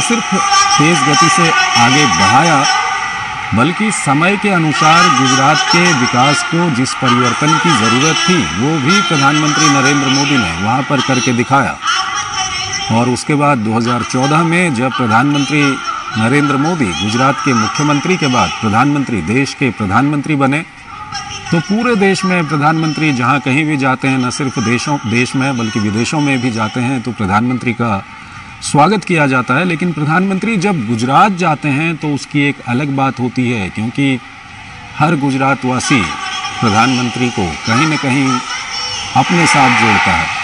सिर्फ तेज गति से आगे बढ़ाया, बल्कि समय के अनुसार गुजरात के विकास को जिस परिवर्तन की ज़रूरत थी वो भी प्रधानमंत्री नरेंद्र मोदी ने वहाँ पर करके दिखाया। और उसके बाद 2014 में जब प्रधानमंत्री नरेंद्र मोदी गुजरात के मुख्यमंत्री के बाद प्रधानमंत्री, देश के प्रधानमंत्री बने, तो पूरे देश में प्रधानमंत्री जहाँ कहीं भी जाते हैं, न सिर्फ देश में बल्कि विदेशों में भी जाते हैं, तो प्रधानमंत्री का स्वागत किया जाता है। लेकिन प्रधानमंत्री जब गुजरात जाते हैं तो उसकी एक अलग बात होती है, क्योंकि हर गुजरातवासी प्रधानमंत्री को कहीं न कहीं अपने साथ जोड़ता है।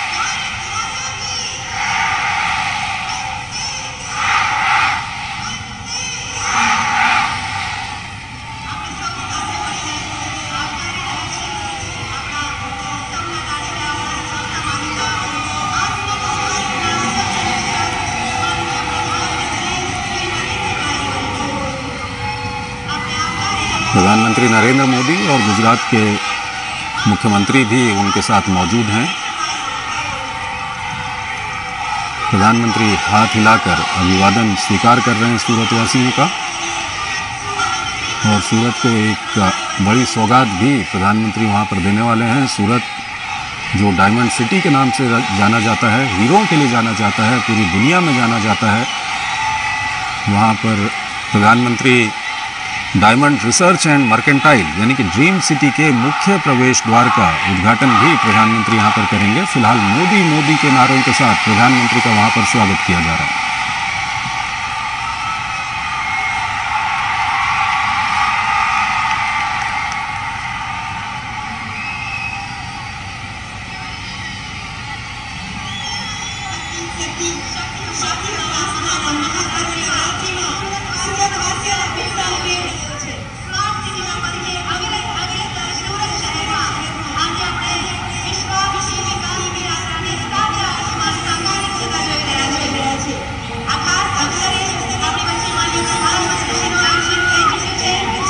प्रधानमंत्री नरेंद्र मोदी और गुजरात के मुख्यमंत्री भी उनके साथ मौजूद हैं। प्रधानमंत्री हाथ हिलाकर अभिवादन स्वीकार कर रहे हैं सूरतवासियों का, और सूरत को एक बड़ी सौगात भी प्रधानमंत्री वहां पर देने वाले हैं। सूरत जो डायमंड सिटी के नाम से जाना जाता है, हीरों के लिए जाना जाता है, पूरी दुनिया में जाना जाता है, वहां पर प्रधानमंत्री डायमंड रिसर्च एंड मर्केंटाइल यानी कि ड्रीम सिटी के मुख्य प्रवेश द्वार का उद्घाटन भी प्रधानमंत्री यहां पर करेंगे। फिलहाल मोदी मोदी के नारों के साथ प्रधानमंत्री का वहां पर स्वागत किया जा रहा है।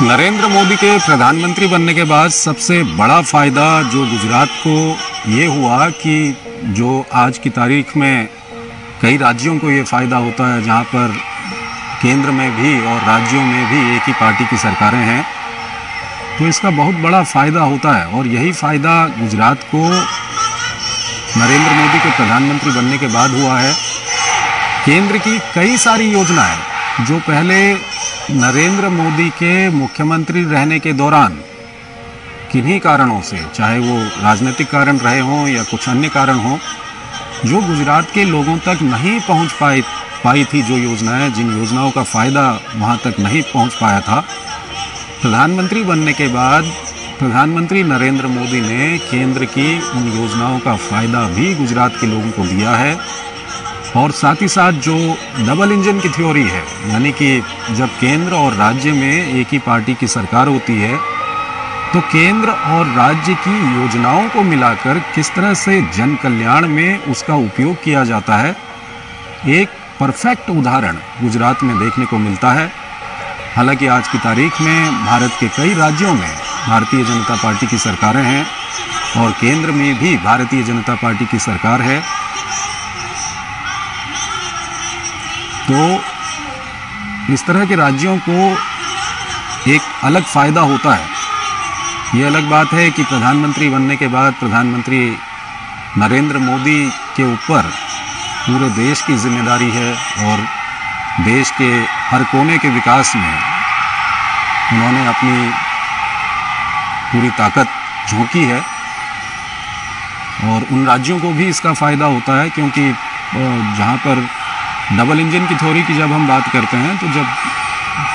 नरेंद्र मोदी के प्रधानमंत्री बनने के बाद सबसे बड़ा फ़ायदा जो गुजरात को ये हुआ कि जो आज की तारीख में कई राज्यों को ये फ़ायदा होता है, जहाँ पर केंद्र में भी और राज्यों में भी एक ही पार्टी की सरकारें हैं, तो इसका बहुत बड़ा फ़ायदा होता है। और यही फ़ायदा गुजरात को नरेंद्र मोदी के प्रधानमंत्री बनने के बाद हुआ है। केंद्र की कई सारी योजनाएं जो पहले नरेंद्र मोदी के मुख्यमंत्री रहने के दौरान किन्हीं कारणों से, चाहे वो राजनीतिक कारण रहे हों या कुछ अन्य कारण हों, जो गुजरात के लोगों तक नहीं पहुंच पाई थी, जो योजनाएं, जिन योजनाओं का फ़ायदा वहां तक नहीं पहुंच पाया था, प्रधानमंत्री बनने के बाद प्रधानमंत्री नरेंद्र मोदी ने केंद्र की उन योजनाओं का फ़ायदा भी गुजरात के लोगों को दिया है। और साथ ही साथ जो डबल इंजन की थ्योरी है, यानी कि जब केंद्र और राज्य में एक ही पार्टी की सरकार होती है, तो केंद्र और राज्य की योजनाओं को मिलाकर किस तरह से जन कल्याण में उसका उपयोग किया जाता है, एक परफेक्ट उदाहरण गुजरात में देखने को मिलता है। हालांकि आज की तारीख में भारत के कई राज्यों में भारतीय जनता पार्टी की सरकारें हैं और केंद्र में भी भारतीय जनता पार्टी की सरकार है, तो इस तरह के राज्यों को एक अलग फ़ायदा होता है। ये अलग बात है कि प्रधानमंत्री बनने के बाद प्रधानमंत्री नरेंद्र मोदी के ऊपर पूरे देश की जिम्मेदारी है और देश के हर कोने के विकास में उन्होंने अपनी पूरी ताकत झोंकी है। और उन राज्यों को भी इसका फ़ायदा होता है, क्योंकि जहाँ पर डबल इंजन की थ्योरी की जब हम बात करते हैं, तो जब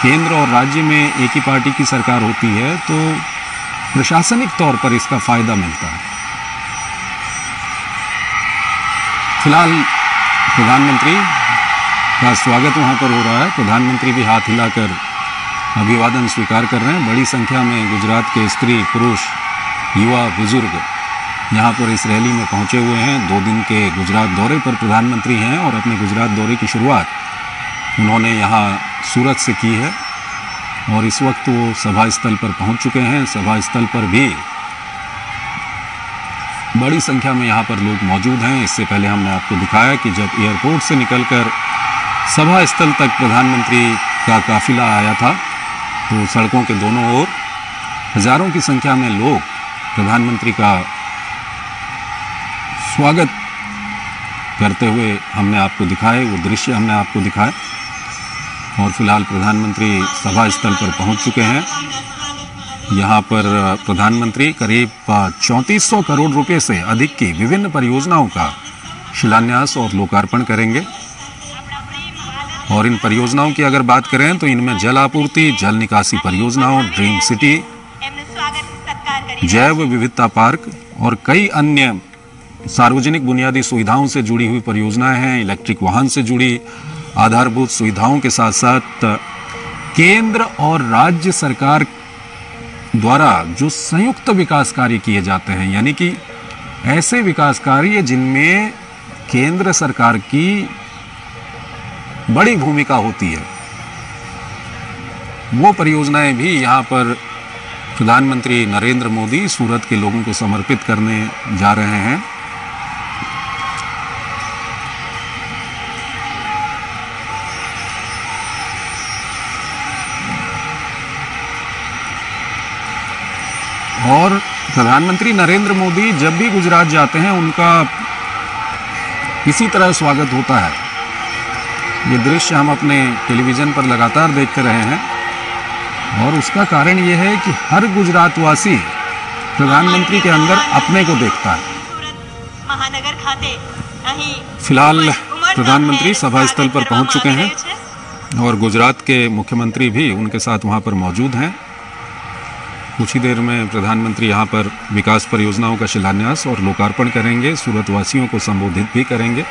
केंद्र और राज्य में एक ही पार्टी की सरकार होती है तो प्रशासनिक तौर पर इसका फ़ायदा मिलता है। फिलहाल प्रधानमंत्री का स्वागत वहाँ पर हो रहा है। प्रधानमंत्री भी हाथ हिलाकर अभिवादन स्वीकार कर रहे हैं। बड़ी संख्या में गुजरात के स्त्री, पुरुष, युवा, बुजुर्ग यहाँ पर इस रैली में पहुँचे हुए हैं। 2 दिन के गुजरात दौरे पर प्रधानमंत्री हैं और अपने गुजरात दौरे की शुरुआत उन्होंने यहाँ सूरत से की है और इस वक्त वो सभा स्थल पर पहुँच चुके हैं। सभा स्थल पर भी बड़ी संख्या में यहाँ पर लोग मौजूद हैं। इससे पहले हमने आपको दिखाया कि जब एयरपोर्ट से निकलकर सभा स्थल तक प्रधानमंत्री का काफिला आया था, तो सड़कों के दोनों ओर हजारों की संख्या में लोग प्रधानमंत्री का स्वागत करते हुए हमने आपको दिखाए, वो दृश्य हमने आपको दिखाए। और फिलहाल प्रधानमंत्री सभा स्थल पर पहुंच चुके हैं। यहाँ पर प्रधानमंत्री करीब 3400 करोड़ रुपए से अधिक की विभिन्न परियोजनाओं का शिलान्यास और लोकार्पण करेंगे। और इन परियोजनाओं की अगर बात करें तो इनमें जल आपूर्ति, जल निकासी परियोजनाओं, ड्रीम सिटी, जैव विविधता पार्क और कई अन्य सार्वजनिक बुनियादी सुविधाओं से जुड़ी हुई परियोजनाएं हैं। इलेक्ट्रिक वाहन से जुड़ी आधारभूत सुविधाओं के साथ साथ केंद्र और राज्य सरकार द्वारा जो संयुक्त विकास कार्य किए जाते हैं, यानी कि ऐसे विकास कार्य जिनमें केंद्र सरकार की बड़ी भूमिका होती है, वो परियोजनाएं भी यहाँ पर प्रधानमंत्री नरेंद्र मोदी सूरत के लोगों को समर्पित करने जा रहे हैं। और प्रधानमंत्री नरेंद्र मोदी जब भी गुजरात जाते हैं उनका इसी तरह स्वागत होता है। ये दृश्य हम अपने टेलीविज़न पर लगातार देखते रहे हैं और उसका कारण ये है कि हर गुजरातवासी प्रधानमंत्री के अंदर अपने को देखता है। फिलहाल प्रधानमंत्री सभा स्थल पर पहुंच चुके हैं और गुजरात के मुख्यमंत्री भी उनके साथ वहां पर मौजूद हैं। कुछ ही देर में प्रधानमंत्री यहाँ पर विकास परियोजनाओं का शिलान्यास और लोकार्पण करेंगे, सूरतवासियों को संबोधित भी करेंगे।